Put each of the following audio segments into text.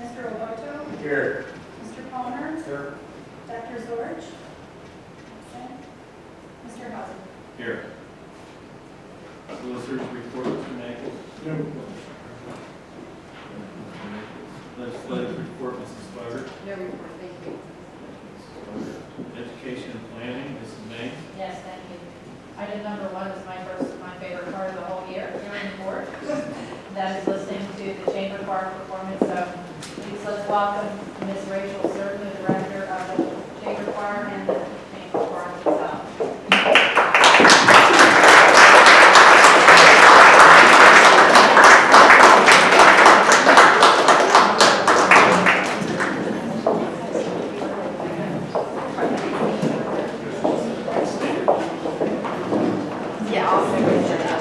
Mr. Oboto? Here. Mr. Palmer? Here. Dr. Zorch? Absent. Mr. Hauser? Here. Solicitor's report, Mr. Nichols. No. Legislative report, Mrs. Slider. No report, thank you. Education and planning, Mrs. May. Yes, thank you. Item number 1 is my favorite part of the whole year, hearing the board. That is listening to the Chamber Choir performance. So please let's welcome Ms. Rachel Certain, the director of the Chamber Choir and the Chamber Choir itself. Yeah, I'll figure it out.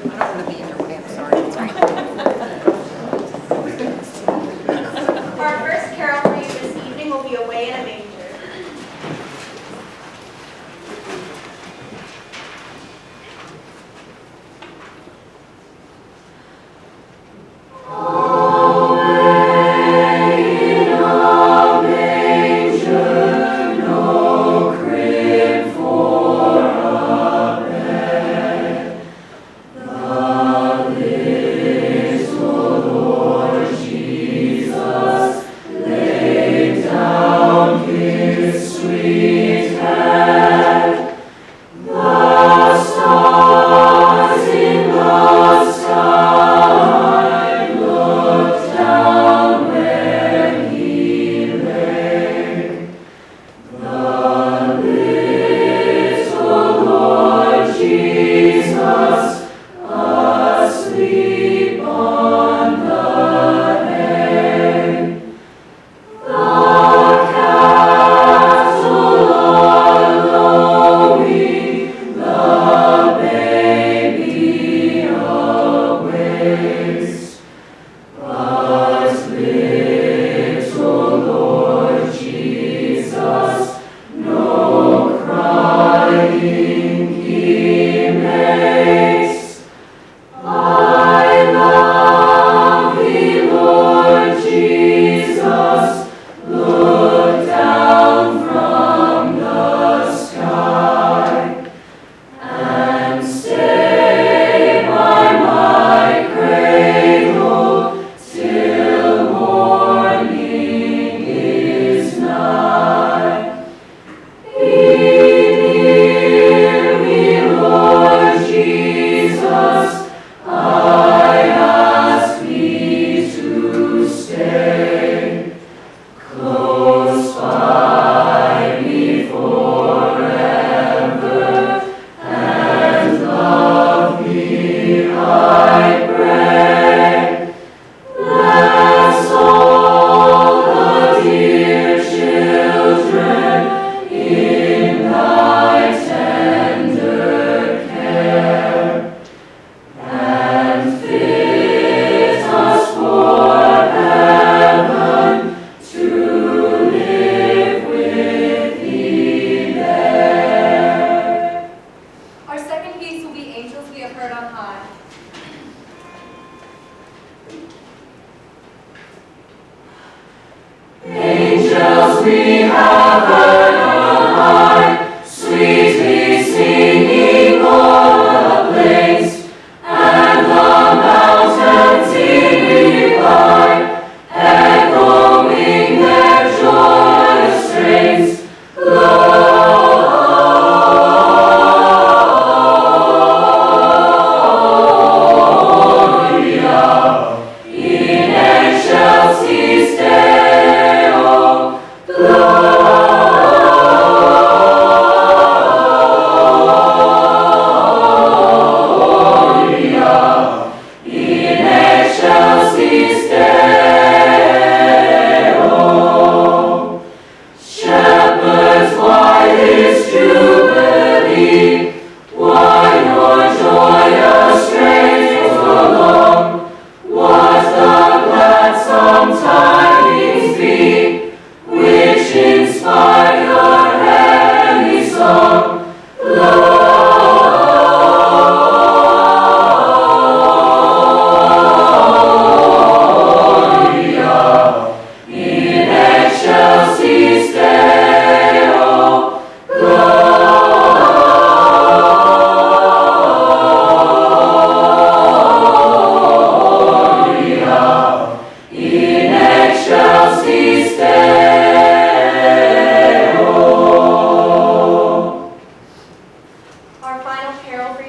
I don't want to be in your way, I'm sorry. It's all right. Our first carol for you this evening will be Away in a Manger.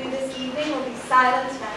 do this evening will be Silent Night.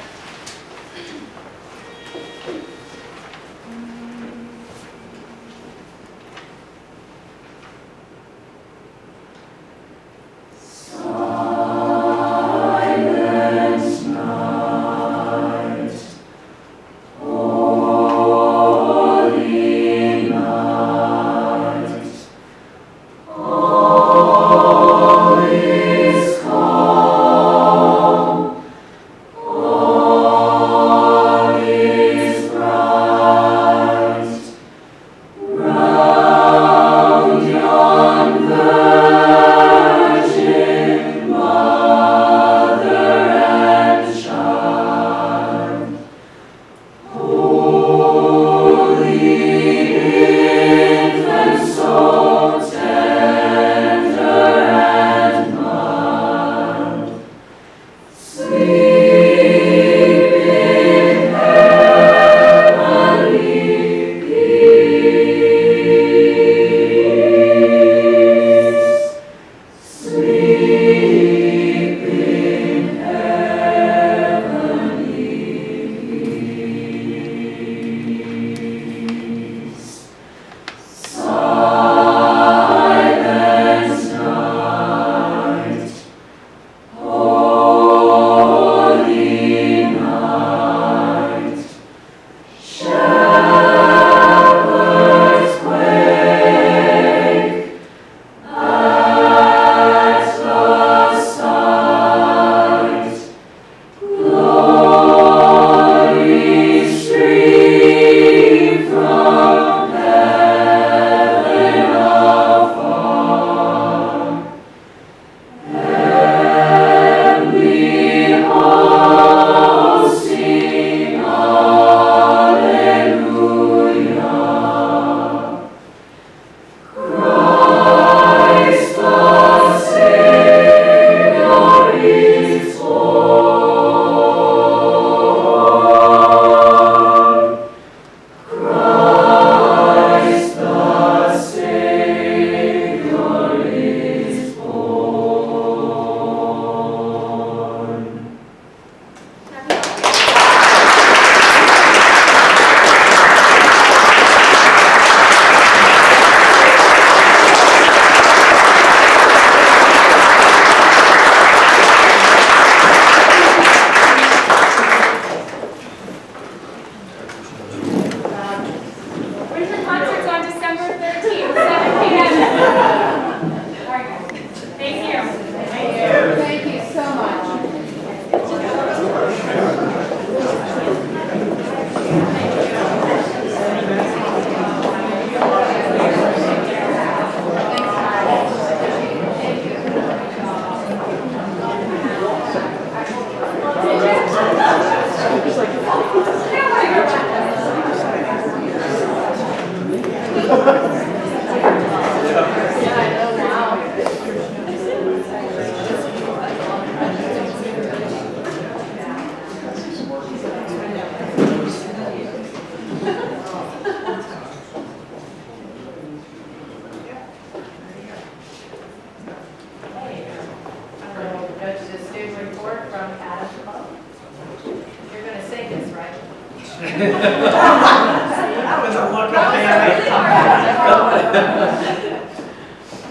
That was a look of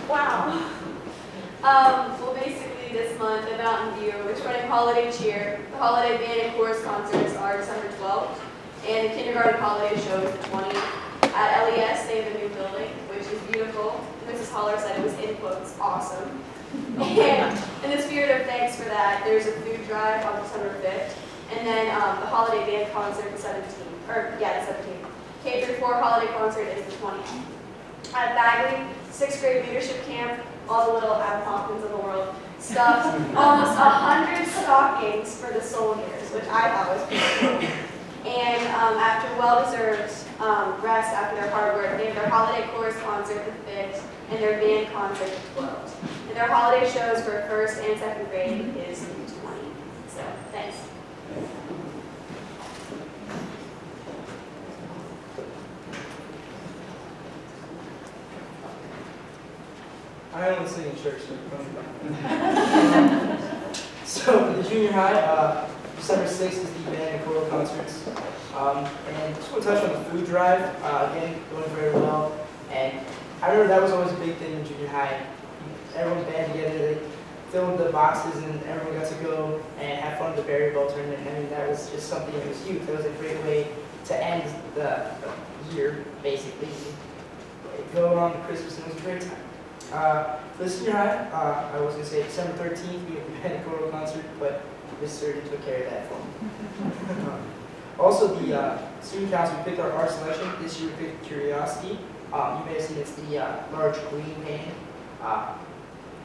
Wow. Well, basically this month at Mountain View, we're running holiday cheer. The holiday band and chorus concerts are December 12th, and the kindergarten holiday show is the 20th. At LES, they have a new building, which is beautiful. Mrs. Holler said it was, in quotes, awesome. And in the spirit of thanks for that, there's a food drive on December 5th, and then the holiday band concert the 17th. The 17th. K through 4 holiday concert is the 20th. At Bagley, 6th grade leadership camp, all the little Adam Hawkins of the world stuffed almost 100 stockings for the soldiers, which I thought was pretty cool. And after well-deserved rest after their hard work, they have their holiday chorus concert the 5th and their band concert the 12th. And their holiday shows for 1st and 2nd grade is the 20th. So, thanks. I only sing in church, so so for this junior high, December 6th is the band and choral concerts. And just want to touch on the food drive. Again, going very well. And I remember that was always a big thing in junior high. Everyone band together, they filled the boxes, and everyone got to go and have fun at the Berry Bowl tournament. I mean, that was just something that was huge. That was a great way to end the year, basically. Go on to Christmas, and it was a great time. For the senior high, I was going to say December 13th, we had the band and choral concert, but Miss Surgeon took care of that for me. Also, the student council, we picked our art selection. This year we picked Curiosity. You may have seen it's the large green painting.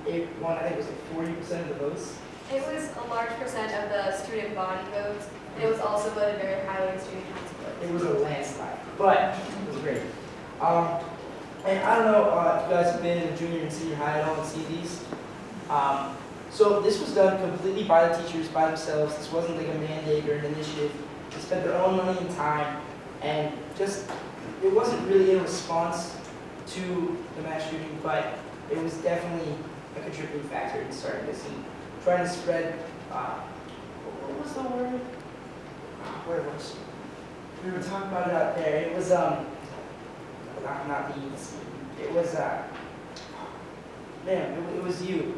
It won, I think it was like 40% of the votes. It was a large percent of the student body votes, and it was also voted very highly in student council votes. It was a landslide, but it was great. And I don't know if you guys have been in junior and senior high at all and see these. So this was done completely by the teachers, by themselves. This wasn't like a mandate or an initiative. They spent their own money and time, and just, it wasn't really in response to the mass shooting, but it was definitely a contributing factor in starting this and trying to spread, what was the word? Where was it? We were talking about it out there. It was, not the EDC. It was, man, it was you.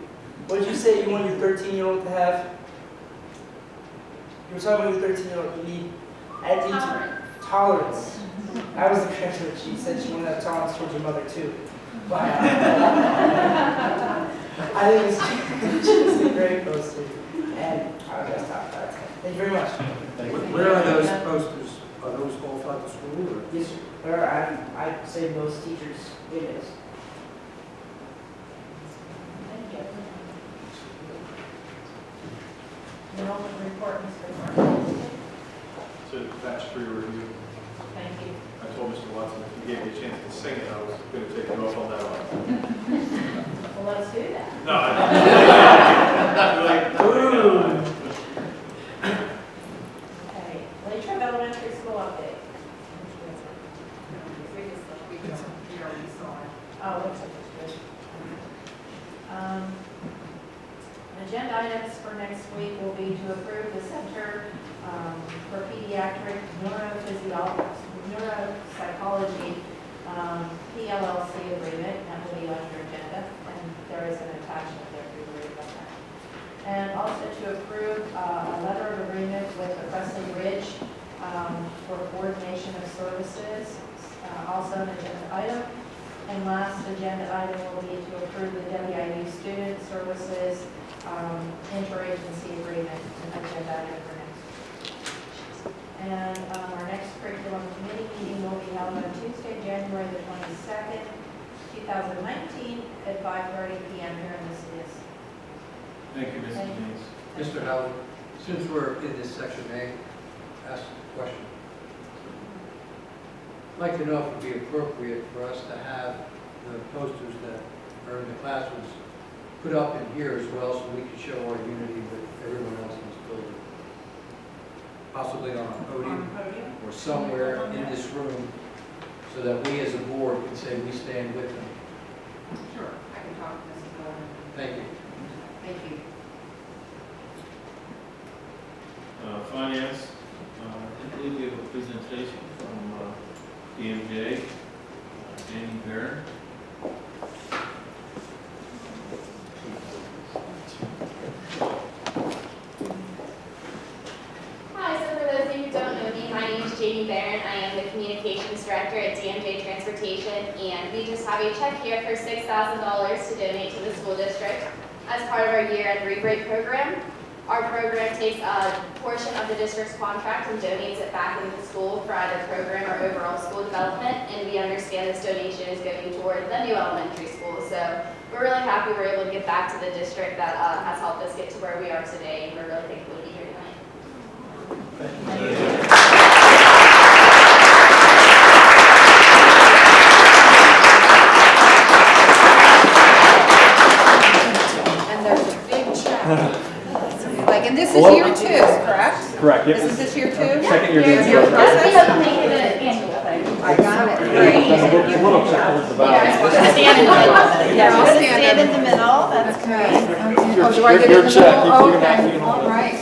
What did you say you want your 13-year-old to have? You were talking about your 13-year-old, you need tolerance. That was the graduate. She said she wanted to have tolerance towards your mother too. But I think it's a great poster, and I was just talking about it. Thank you very much. Where are those posters? Are those all throughout the school, or? Yes, sir. Or I'd say most teachers' windows. Thank you. Enrollment report, Mr. Martin. So batch 3 review. Thank you. I told Mr. Watson if he gave me a chance to sing it, I was going to take it off on that one. Well, let's do that. No, not really. Okay, Latrobe Elementary School update. Oh, looks like it's good. Agenda items for next week will be to approve the Center for Pediatric Neuropsychology PLLC agreement. That will be on your agenda, and there is an attachment there if you read about that. And also to approve a letter of agreement with the Presley Ridge for coordination of services, also an agenda item. And last agenda item will be to approve the WIU Student Services interagency agreement, an agenda item for next week. And our next curriculum committee meeting will be held on Tuesday, January the 22nd, 2019 at 5:30 p.m. here in this is. Thank you, Mrs. Haynes. Mr. Howard, since we're in this section, may I ask a question? I'd like to know if it would be appropriate for us to have the posters that are in the classrooms put up in here as well, so we can show our unity with everyone else in this building. Possibly on a podium or somewhere in this room, so that we as a board can say we stand with them. Sure, I can talk to Mrs. Miller. Thank you. Thank you. Finance, I believe we have a presentation from DMJ, Danny Barron. Hi, so for those of you who don't know me, my name is Jamie Barron. I am the Communications Director at DMJ Transportation, and we just have a check here for $6,000 to donate to the school district as part of our year-end rebate program. Our program takes a portion of the district's contract and donates it back into the school for either program or overall school development, and we understand this donation is going toward the new elementary school. So we're really happy we're able to give back to the district that has helped us get to where we are today, and we're really thankful to be here tonight. And there's a big check. Like, and this is year 2, correct? Correct, yep. This is this year 2? Second year doing this Year program. That's process? the make it an annual thing. I got it. Great. A little towards the back. Stand in the middle. Yeah, we'll stand in the middle, that's great. Oh, do I Your- get your in the check. middle? You can have- Okay, you can all hold it. right,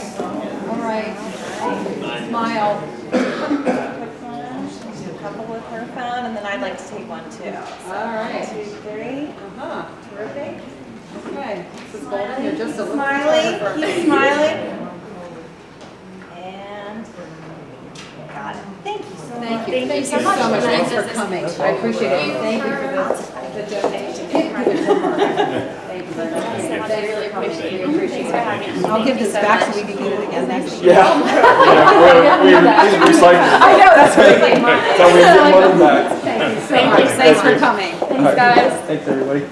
all right. Smile. Do a couple with her phone, and then I'd like to take one too. So, All right. 1, 2, 3. Uh-huh. Terrific. Okay, this is golden, you're just a little Smiling, photographer. keep smiling. And got it. Thank you so much. Thank you so much. Thanks for coming. I appreciate it. Thank you for the donation. Thank you very much. I really appreciate it. We appreciate it. I'll give this back so we can get it again next year. Yeah. We recycled. I know, that's what I think. So we get one of them back. Thank you so Thank much. you so Thanks for much. coming. Thanks, guys. Thanks, everybody.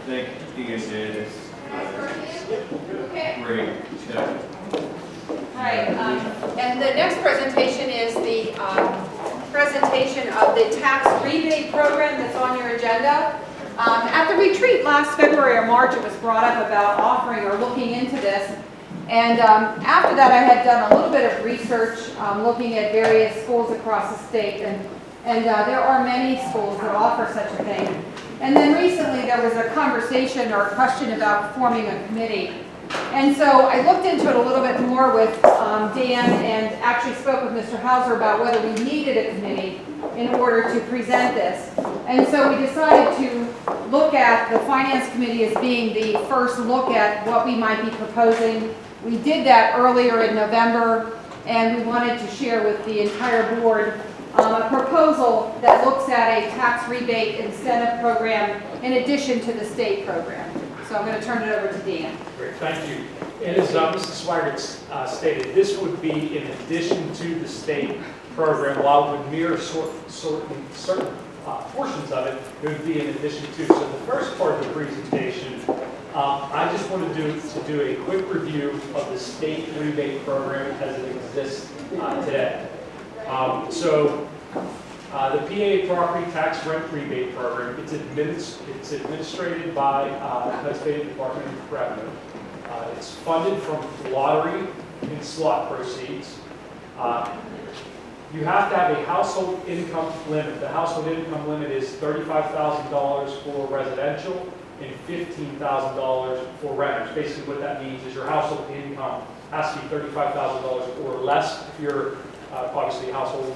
Thank DSA, that's great. Yeah. All right, and the next presentation is the presentation of the tax rebate program that's on your agenda. At the retreat last February or March, it was brought up about offering or looking into this. And after that, I had done a little bit of research looking at various schools across the state. And there are many schools that offer such a thing. And then recently, there was a conversation or a question about forming a committee. And so I looked into it a little bit more with Dan and actually spoke with Mr. Hauser about whether we needed a committee in order to present this. And so we decided to look at the Finance Committee as being the first look at what we might be proposing. We did that earlier in November, and we wanted to share with the entire board a proposal that looks at a tax rebate incentive program in addition to the state program. So I'm going to turn it over to Dan. Great, thank you. And as Mrs. Swigert stated, this would be in addition to the state program. While it would mirror certain portions of it, it would be in addition to. So the first part of the presentation, I just wanted to do a quick review of the state rebate program as it exists today. The PA Property Tax Rent Rebate Program, it's administrated by the Pennsylvania Department of Revenue. It's funded from lottery and slot proceeds. You have to have a household income limit. The household income limit is $35,000 for residential and $15,000 for renters. Basically what that means is your household income has to be $35,000 or less if you're obviously a household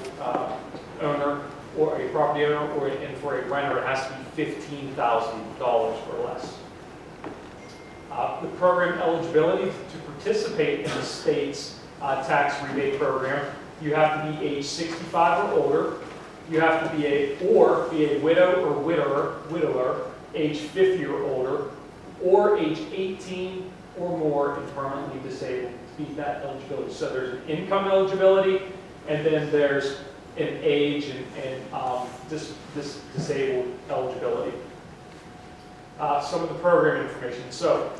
owner or a property owner, and for a renter it has to be $15,000 or less. The program eligibility to participate in the state's tax rebate program, you have to be age 65 or older, you have to be a widow or widower, age 50 or older, or age 18 or more and permanently disabled to meet that eligibility. So there's an income eligibility, and then there's an age and disabled eligibility. Some of the program information. So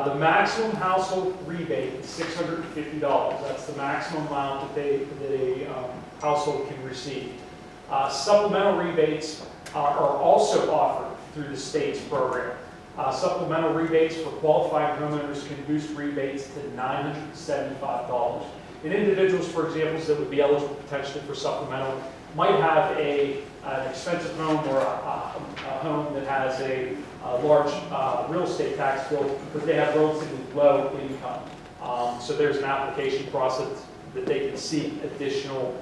the maximum household rebate is $650. That's the maximum amount that a household can receive. Supplemental rebates are also offered through the state's program. Supplemental rebates for qualifying homeowners can boost rebates to $975. And individuals, for example, that would be eligible potentially for supplemental might have an expensive home or a home that has a large real estate tax bill, but they have relatively low income. So there's an application process that they can seek additional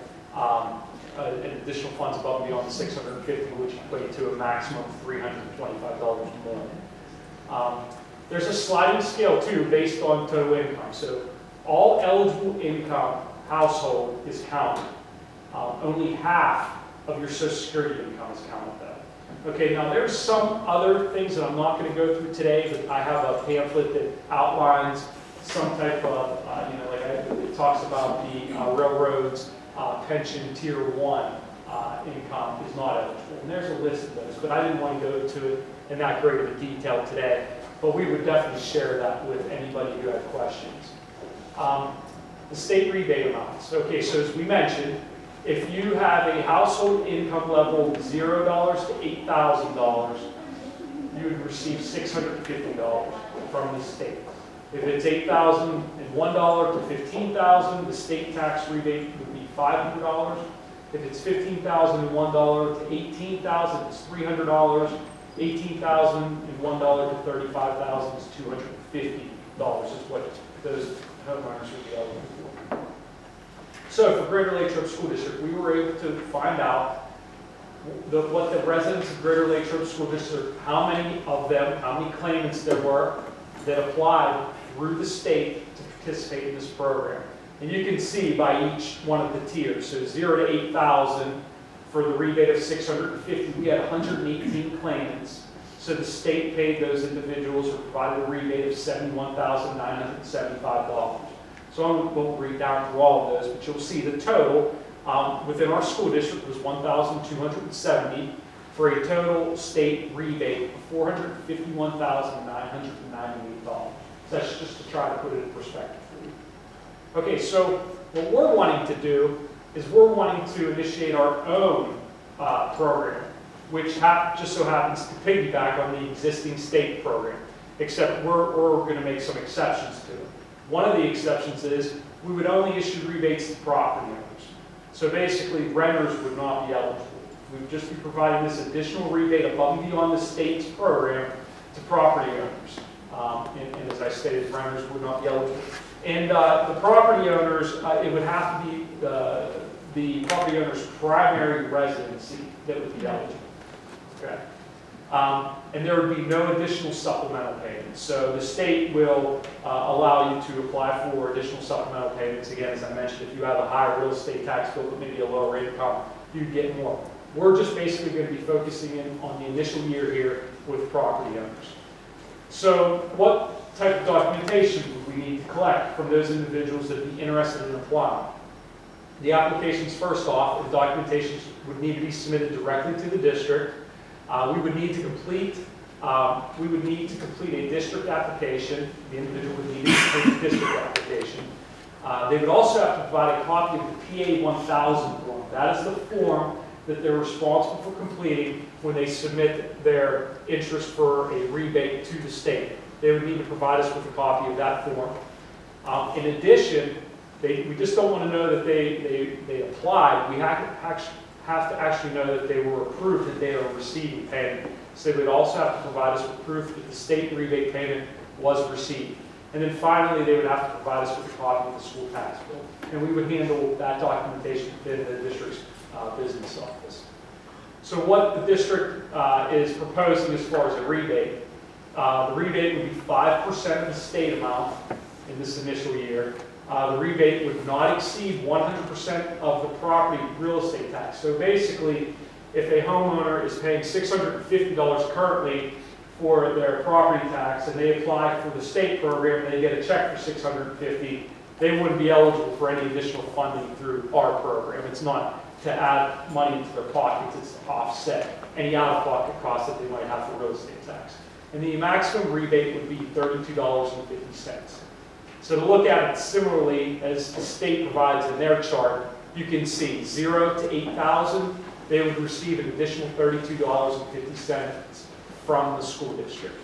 funds above and beyond the $650, which equate to a maximum of $325 more. There's a sliding scale too based on total income. So all eligible income household is counted. Only half of your Social Security income is counted though. Okay, now there's some other things that I'm not going to go through today, but I have a pamphlet that outlines some type of, it talks about the railroads pension tier 1 income is not eligible. And there's a list of those, but I didn't want to go into it in that great of a detail today. But we would definitely share that with anybody who had questions. The state rebate amounts. Okay, so as we mentioned, if you have a household income level of $0 to $8,000, you would receive $650 from the state. If it's $8,001 to $15,000, the state tax rebate would be $500. If it's $15,001 to $18,000, it's $300. $18,001 to $35,000 is $250 is what those homeowners would be eligible for. So for Greater Latrobe School District, we were able to find out what the residents of Greater Latrobe School District, how many of them, how many claimants there were that applied through the state to participate in this program. And you can see by each one of the tiers, so 0 to 8,000 for the rebate of $650, we had 118 claimants. So the state paid those individuals or provided a rebate of $71,975. So I won't read down through all of those, but you'll see the total within our school district was $1,270 for a total state rebate of $451,998. That's just to try to put it in perspective for you. Okay, so what we're wanting to do is we're wanting to initiate our own program, which just so happens to piggyback on the existing state program, except we're going to make some exceptions to it. One of the exceptions is we would only issue rebates to property owners. So basically, renters would not be eligible. We would just be providing this additional rebate above and beyond the state's program to property owners. And as I stated, renters would not be eligible. And the property owners, it would have to be the property owner's primary residency that would be eligible. Okay. And there would be no additional supplemental payments. So the state will allow you to apply for additional supplemental payments. Again, as I mentioned, if you have a higher real estate tax bill but maybe a lower income, you'd get more. We're just basically going to be focusing in on the initial year here with property owners. So what type of documentation would we need to collect from those individuals that would be interested in applying? The applications, first off, the documentation would need to be submitted directly to the district. We would need to complete a district application. The individual would need to complete a district application. They would also have to provide a copy of the PA 1000 form. That is the form that they're responsible for completing when they submit their interest for a rebate to the state. They would need to provide us with a copy of that form. In addition, we just don't want to know that they applied. We have to actually know that they were approved, that they are receiving payment. So they would also have to provide us with proof that the state rebate payment was received. And then finally, they would have to provide us with a copy of the school tax bill. And we would handle that documentation within the district's business office. So what the district is proposing as far as a rebate, the rebate would be 5% of the state amount in this initial year. The rebate would not exceed 100% of the property real estate tax. So basically, if a homeowner is paying $650 currently for their property tax and they apply for the state program and they get a check for $650, they wouldn't be eligible for any additional funding through our program. It's not to add money into their pockets, it's to offset any out-of-pocket costs that they might have for real estate tax. And the maximum rebate would be $32.50. So to look at it similarly as the state provides in their chart, you can see 0 to 8,000, they would receive an additional $32.50 from the school district.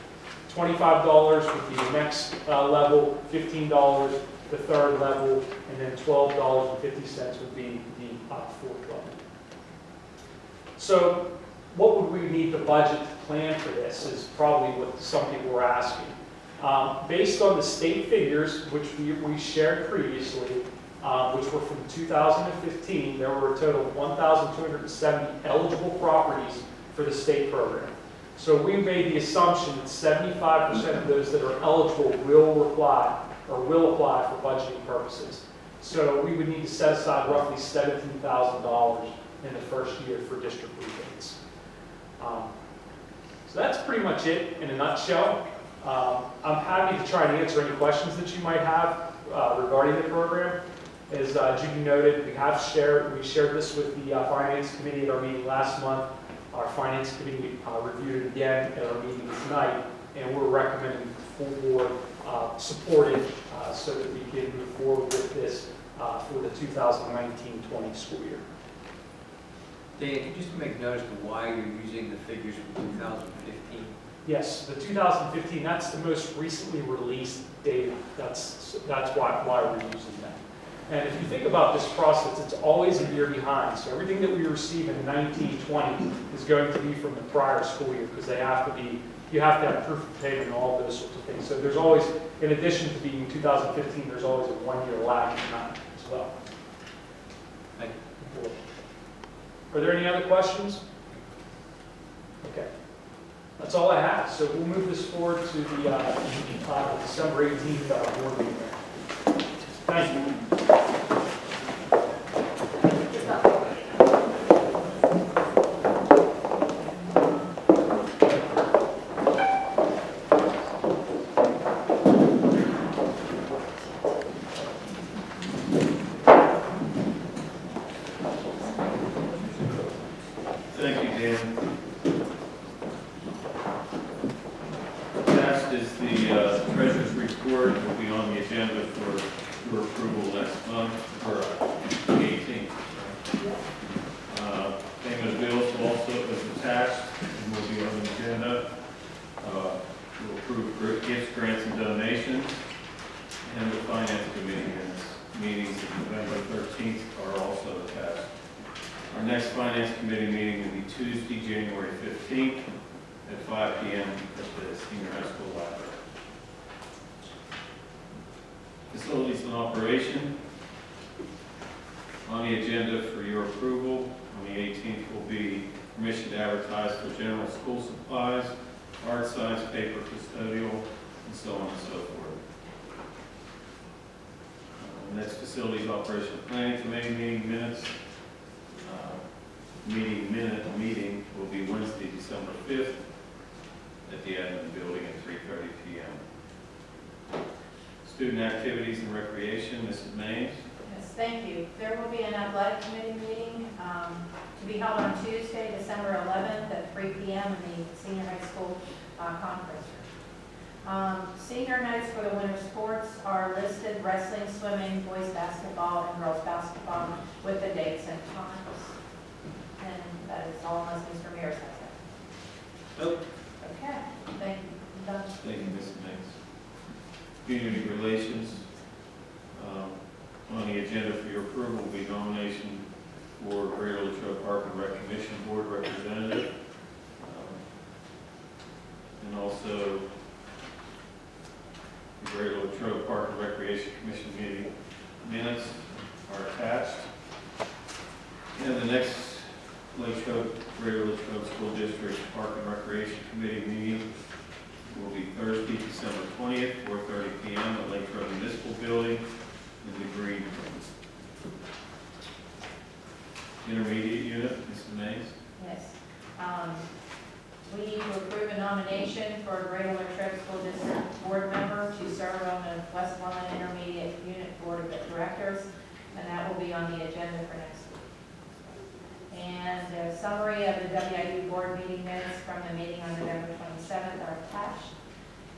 $25 would be the next level, $15 the third level, and then $12.50 would be the fourth level. So what would we need to budget to plan for this is probably what some people were asking. Based on the state figures, which we shared previously, which were from 2015, there were a total of 1,270 eligible properties for the state program. So we made the assumption that 75% of those that are eligible will apply for budgeting purposes. So we would need to set aside roughly $17,000 in the first year for district rebates. So that's pretty much it in a nutshell. I'm happy to try and answer any questions that you might have regarding the program. As Judy noted, we shared this with the Finance Committee at our meeting last month. Our Finance Committee reviewed it again at our meeting tonight, and we're recommending the full board support it so that we can move forward with this for the 2019-20 school year. Dan, can you just make note as to why you're using the figures from 2015? Yes, the 2015, that's the most recently released data. That's why we're using that. And if you think about this process, it's always a year behind. So everything that we receive in 19-20 is going to be from the prior school year because you have to have proof of payment and all those sorts of things. So there's always, in addition to being 2015, there's always a one-year lag in that as well. Thank you. Are there any other questions? Okay. That's all I have. So we'll move this forward to the December 18th board meeting. Thank you. Thank you, Dan. Next is the treasurer's report. Will be on the agenda for your approval next month, or the 18th. Payment of bills also is attached and will be on the agenda. We'll approve gifts, grants, and donations. And the finance committee meetings of November 13th are also attached. Our next finance committee meeting will be Tuesday, January 15th at 5 p.m. at the senior high school library. Facilities and operation. On the agenda for your approval on the 18th will be permission to advertise for general school supplies, art, science, paper, custodial, and so on and so forth. Next, facilities operation planning committee meeting minutes. Meeting will be Wednesday, December 5th at the admin building at 3:30 p.m. Student activities and recreation, Mrs. Mays. Yes, thank you. There will be an athletic committee meeting to be held on Tuesday, December 11th at 3 p.m. in the senior high school conference room. Senior nights for the winter sports are listed: wrestling, swimming, boys basketball, and girls basketball with the dates and times. And that is all unless Mr. Mears has that. Nope. Okay, thank you. Done. Thank you, Mrs. Mays. Community relations. On the agenda for your approval will be nomination for Greater Latrobe Park and Rec Commission Board Representative. And also the Greater Latrobe Park and Recreation Commission meeting minutes are attached. And the next Greater Latrobe School District Park and Recreation Committee meeting will be Thursday, December 20th, 4:30 p.m. at Latrobe Municipal Building in the green room. Intermediate unit, Mrs. Mays. Yes. We need to approve a nomination for a Greater Latrobe School District Board member to serve on the Westmoreland Intermediate Unit Board of Directors, and that will be on the agenda for next week. And a summary of the WIU board meeting minutes from the meeting on November 27th are attached.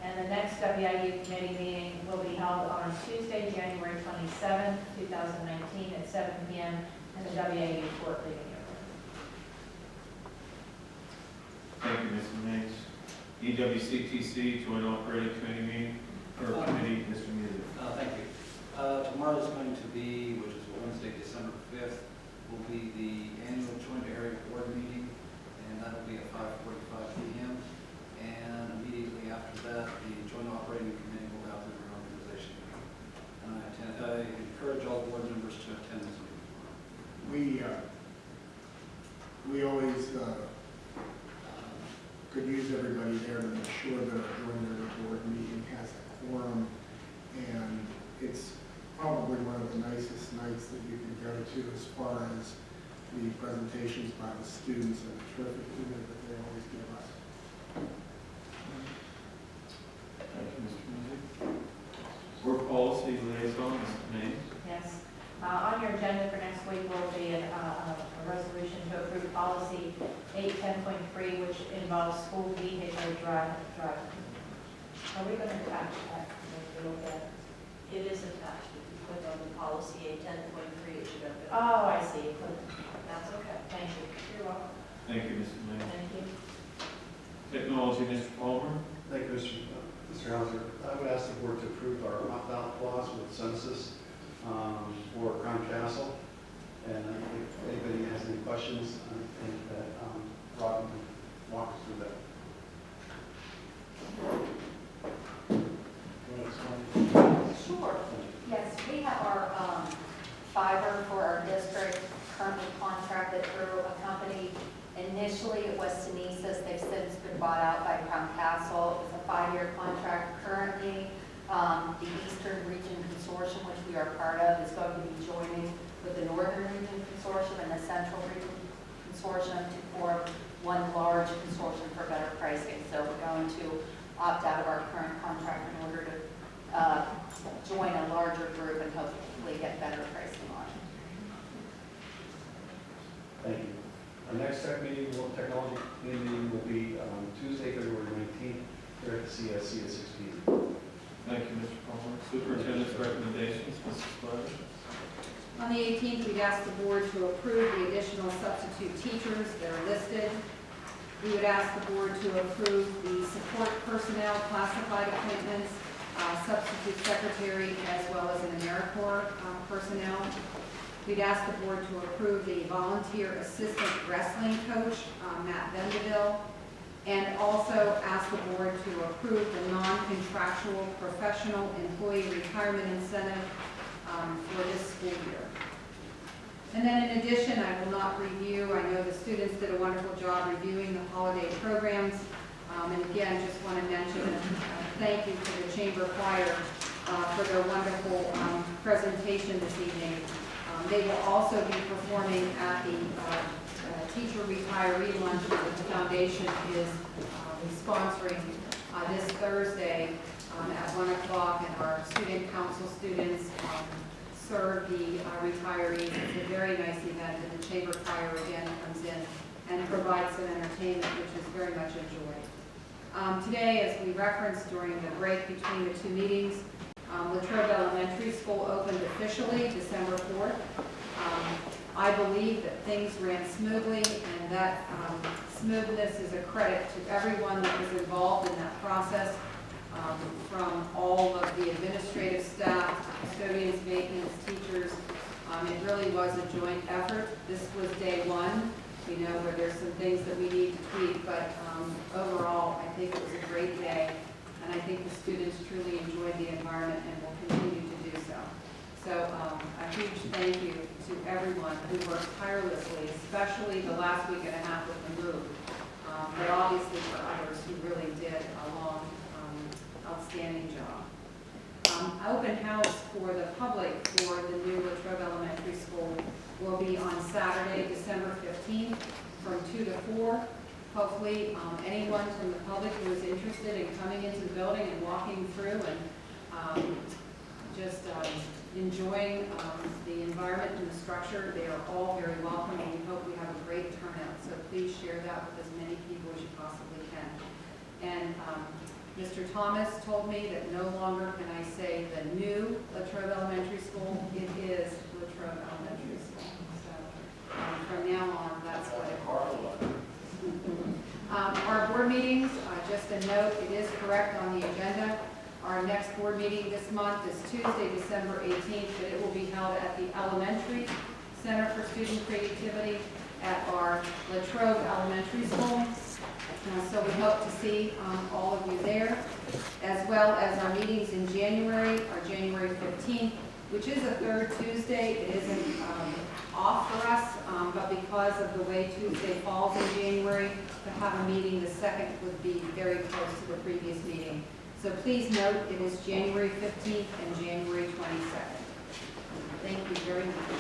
And the next WIU committee meeting will be held on Tuesday, January 27th, 2019 at 7 p.m. in the WIU court meeting room. Thank you, Mrs. Mays. EWCTC Joint Operating Committee meeting, or committee, Mr. Music. Thank you. Tomorrow is going to be, which is Wednesday, December 5th, will be the annual joint area board meeting, and that will be at 5:45 p.m. And immediately after that, the joint operating committee will have their reorganization meeting. And I encourage all board members to attend this meeting tomorrow. We always could use everybody there to make sure that our joint area board meeting has a quorum, and it's probably one of the nicest nights that you can go to as far as the presentations by the students and the terrific food that they always give us. Thank you, Mr. Music. Board policy liaison, Mrs. Mays. Yes. agenda for next week will be a resolution to approve policy 810.3, which involves school vehicle driving. Are we going to attach that? It is attached, if you click on the policy 810.3, it should open. Oh, I see. That's okay. Thank you. You're welcome. Thank you, Mrs. Lane. Thank you. Technology, Mr. Palmer. Thank you, Mr. Hauser. I would ask the board to approve our opt-out clause with census for Crown Castle. And if anybody has any questions, I think that Rob can walk us through that. You want to explain? Sure. Yes, we have our fiber for our district currently contracted through a company. Initially, it was Sunesis. They've since been bought out by Crown Castle. It was a 5-year contract. Currently, the Eastern Region Consortium, which we are part of, is going to be joining with the Northern Region Consortium and the Central Region Consortium to form one large consortium for better pricing. So we're going to opt out of our current contract in order to join a larger group and hopefully get better pricing on it. Thank you. Our next technology meeting will be Tuesday, February 19th, here at the CSC at 6 p.m. Thank you, Mr. Palmer. Superintendent's recommendations, Mrs. Blair. On the 18th, we'd ask the board to approve the additional substitute teachers that are listed. We would ask the board to approve the support personnel classified appointments, substitute secretary, as well as an AmeriCorps personnel. We'd ask the board to approve the volunteer assistant wrestling coach, Matt Vendeville, and also ask the board to approve the non-contractual professional employee retirement incentive for this school year. And then in addition, I will not review, I know the students did a wonderful job reviewing the holiday programs. And again, just want to mention thank you to the Chamber Choir for their wonderful presentation this evening. They will also be performing at the teacher retiree lunch that the foundation is sponsoring this Thursday at 1 o'clock, and our student council students serve the retirees. It's a very nice event, and the Chamber Choir again comes in and provides some entertainment, which is very much enjoyed. Today, as we referenced during the break between the two meetings, Latrobe Elementary School opened officially December 4th. I believe that things ran smoothly, and that smoothness is a credit to everyone that was involved in that process, from all of the administrative staff, custodians, maintenance, teachers. It really was a joint effort. This was day one. We know where there's some things that we need to tweak, but overall, I think it was a great day, and I think the students truly enjoyed the environment and will continue to do so. So a huge thank you to everyone who worked tirelessly, especially the last week and a half with the move, but obviously for others who really did a long, outstanding job. Open house for the public for the new Latrobe Elementary School will be on Saturday, December 15th from 2 to 4. Hopefully, anyone from the public who is interested in coming into the building and walking through and just enjoying the environment and the structure, they are all very welcome, and we hope we have a great turnout. So please share that with as many people as you possibly can. And Mr. Thomas told me that no longer can I say the new Latrobe Elementary School. It is Latrobe Elementary School. So from now on, that's what it is. Our board meetings, just a note, it is correct on the agenda. Our next board meeting this month is Tuesday, December 18th, but it will be held at the Elementary Center for Student Creativity at our Latrobe Elementary School. So we hope to see all of you there, as well as our meetings in January, our January 15th, which is a third Tuesday. It isn't off for us, but because of the way Tuesday falls in January, to have a meeting the 2nd would be very close to the previous meeting. So please note, it is January 15th and January 22nd. Thank you very much.